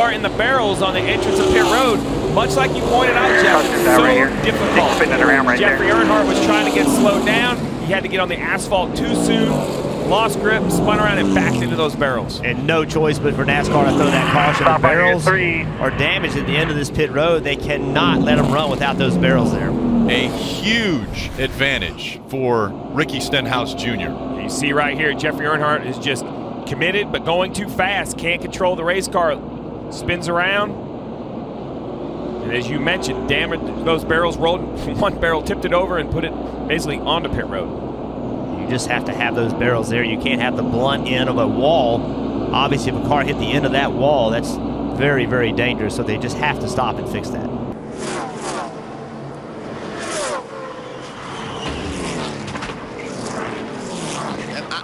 car in the barrels on the entrance of pit road, much like you pointed out, Jeff, so difficult. Spinning around right Jeffrey there. Earnhardt was trying to get slowed down. He had to get on the asphalt too soon, lost grip, spun around and backed into those barrels. And no choice but for NASCAR to throw that caution. The barrels are damaged at the end of this pit road. They cannot let them run without those barrels there. A huge advantage for Ricky Stenhouse Jr. You see right here, Jeffrey Earnhardt is just committed, but going too fast. Can't control the race car. Spins around. And as you mentioned, damaged those barrels, rolled one barrel, tipped it over, and put it basically onto pit road. You just have to have those barrels there. You can't have the blunt end of a wall. Obviously, if a car hit the end of that wall, that's very, very dangerous. So they just have to stop and fix that.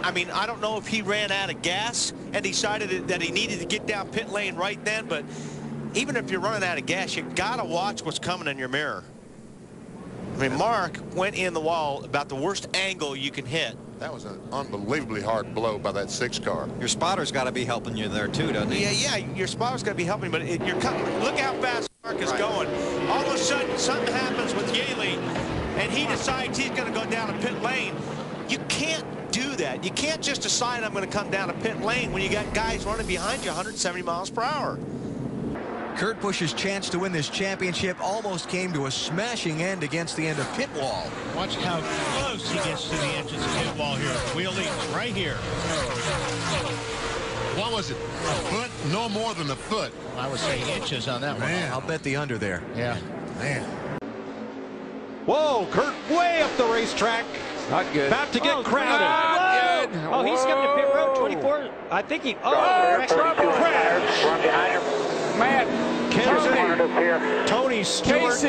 I mean, I don't know if he ran out of gas and decided that he needed to get down pit lane right then, but even if you're running out of gas, you gotta watch what's coming in your mirror. I mean, Mark went in the wall about the worst angle you can hit. That was an unbelievably hard blow by that 6 car. Your spotter's got to be helping you there too, doesn't he? Yeah, your spotter's got to be helping, but you're coming. Look how fast Mark is going. All of a sudden, something happens with Yaley, and he decides he's going to go down a pit lane. You can't do that. You can't just decide I'm going to come down a pit lane when you got guys running behind you 170 miles per hour. Kurt Busch's chance to win this championship almost came to a smashing end against the end of pit wall. Watch how close he gets to the entrance of pit wall here. Wheelie right here. What was it? A foot? No more than a foot. I would say inches on that one. I'll bet the under there. Yeah. Man. Whoa, Kurt way up the racetrack. Not good. About to get crowded. Oh, he's coming to pit road 24. I think he. Oh, crash. Run behind him. Matt Kenseth. Tony Stewart.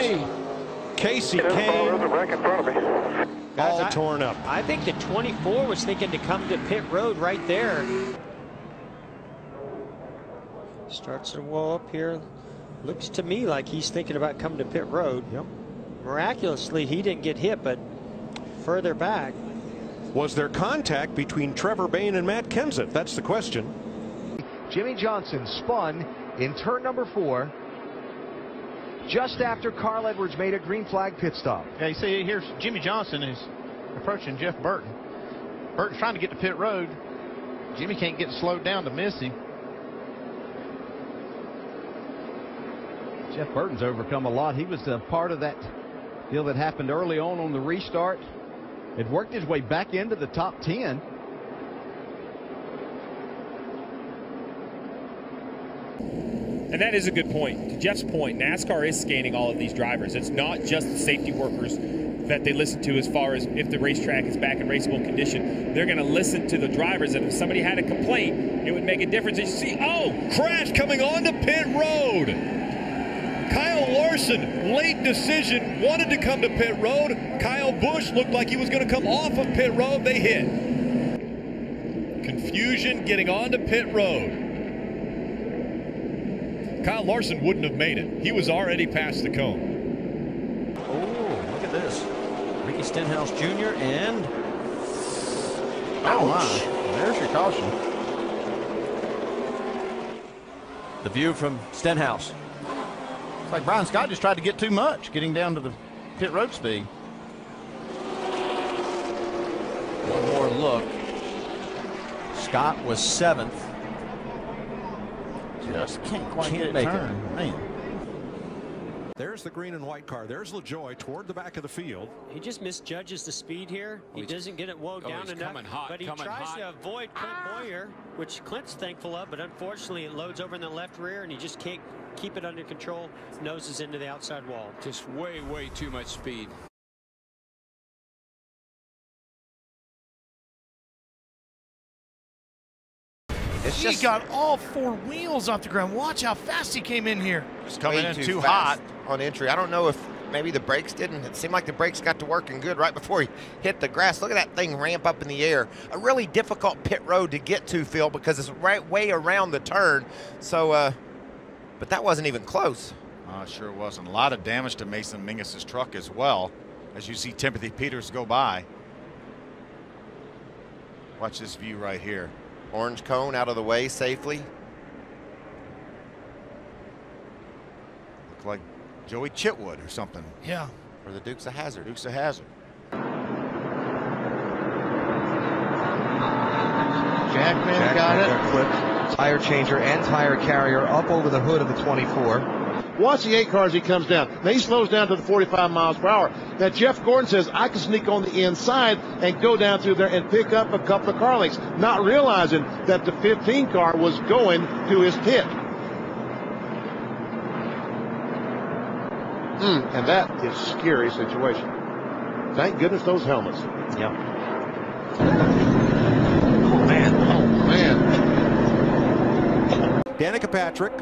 Casey Kane. Wreck in front of me. All torn up. I think the 24 was thinking to come to pit road right there. Starts to wall up here. Looks to me like he's thinking about coming to pit road. Yep. Miraculously, he didn't get hit, but further back. Was there contact between Trevor Bayne and Matt Kenseth? That's the question. Jimmy Johnson spun in turn number 4 just after Carl Edwards made a green flag pit stop. Yeah, you see, here's Jimmy Johnson is approaching Jeff Burton. Burton's trying to get to pit road. Jimmy can't get slowed down to miss him. Jeff Burton's overcome a lot. He was a part of that deal that happened early on the restart. It worked his way back into the top 10. And that is a good point. To Jeff's point, NASCAR is scanning all of these drivers. It's not just the safety workers that they listen to as far as if the racetrack is back in raceable condition. They're going to listen to the drivers, and if somebody had a complaint, it would make a difference. And you see, oh, Crash coming onto pit road. Kyle Larson, late decision, wanted to come to pit road. Kyle Busch looked like he was going to come off of pit road. They hit. Confusion getting onto pit road. Kyle Larson wouldn't have made it. He was already past the cone. Oh, look at this. Ricky Stenhouse Jr. and... Oh, my. There's your caution. The view from Stenhouse. It's like Brian Scott just tried to get too much, getting down to the pit road speed. One more look. Scott was 7th. Just can't quite get it turned. Man. There's the green and white car. There's LaJoie toward the back of the field. He just misjudges the speed here. He doesn't get it wound down enough. But he tries to avoid Clint Boyer, which Clint's thankful of, but unfortunately it loads over in the left rear and he just can't keep it under control. Noses into the outside wall. Just way too much speed. He got all 4 wheels off the ground. Watch how fast he came in here. Just coming in too hot on entry. I don't know if maybe the brakes didn't. It seemed like the brakes got to working good right before he hit the grass. Look at that thing ramp up in the air. A really difficult pit road to get to, Phil, because it's right way around the turn. So, but that wasn't even close. Sure wasn't. A lot of damage to Mason Mingus's truck as well, as you see Timothy Peters go by. Watch this view right here. Orange cone out of the way safely. Looked like Joey Chitwood or something. Yeah. Or the Dukes of Hazzard. Dukes of Hazzard. Jackman got it. Clipped. Tire changer and tire carrier up over the hood of the 24. Watch the 8 car as he comes down. Now he slows down to the 45 miles per hour. Now Jeff Gordon says, I can sneak on the inside and go down through there and pick up a couple of car lengths, not realizing that the 15 car was going to his pit. And that is a scary situation. Thank goodness those helmets. Yep. Oh, man. Oh, man. Danica Patrick.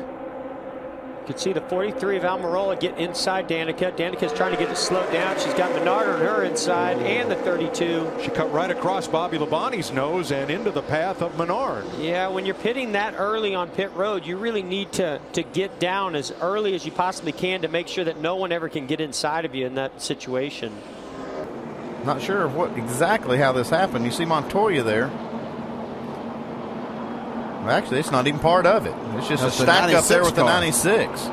You can see the 43 of Almirola get inside Danica. Danica's trying to get it slowed down. She's got Menard on her inside and the 32. She cut right across Bobby Labonte's nose and into the path of Menard. Yeah, when you're pitting that early on pit road, you really need to get down as early as you possibly can to make sure that no one ever can get inside of you in that situation. Not sure what exactly how this happened. You see Montoya there. Well, actually, it's not even part of it. It's just a stack up there with the 96.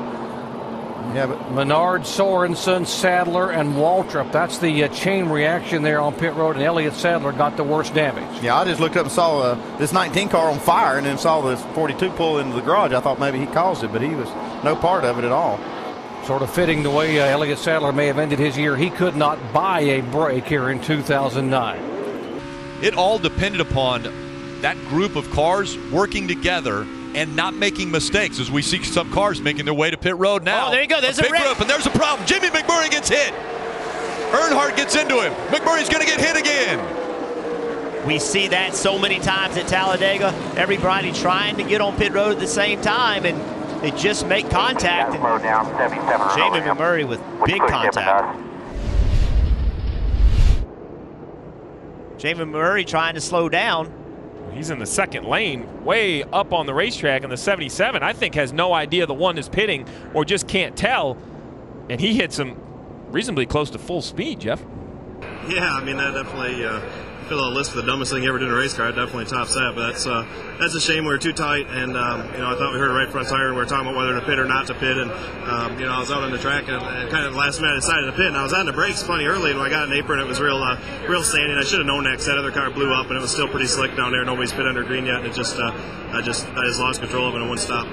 Yeah, but Menard, Sorensen, Sadler, and Waltrip. That's the chain reaction there on pit road, and Elliott Sadler got the worst damage. Yeah, I just looked up and saw this 19 car on fire and then saw this 42 pull into the garage. I thought maybe he caused it, but he was no part of it at all. Sort of fitting the way Elliott Sadler may have ended his year. He could not buy a break here in 2009. It all depended upon that group of cars working together and not making mistakes, as we see some cars making their way to pit road now. Oh, there you go. There's a big group, and there's a problem. Jimmy McMurray gets hit. Earnhardt gets into him. McMurray's going to get hit again. We see that so many times at Talladega. Everybody trying to get on pit road at the same time, and they just make contact. And Jamie McMurray with big contact. Jamie McMurray trying to slow down. He's in the second lane, way up on the racetrack, and the 77, I think, has no idea the one is pitting or just can't tell. And he hits him reasonably close to full speed, Jeff. Yeah, I mean, that definitely fill out a list for the dumbest thing you ever did in a race car. It definitely tops that, but that's a shame. We were too tight, and I thought we heard a right front tire, and we were talking about whether to pit or not to pit, and I was out on the track, and kind of last minute I decided to pit, and I was on the brakes funny early, and when I got an apron, it was real sandy, and I should have known that because that other car blew up, and it was still pretty slick down there. Nobody's pit under green yet, and I just lost control of it and it wouldn't stop.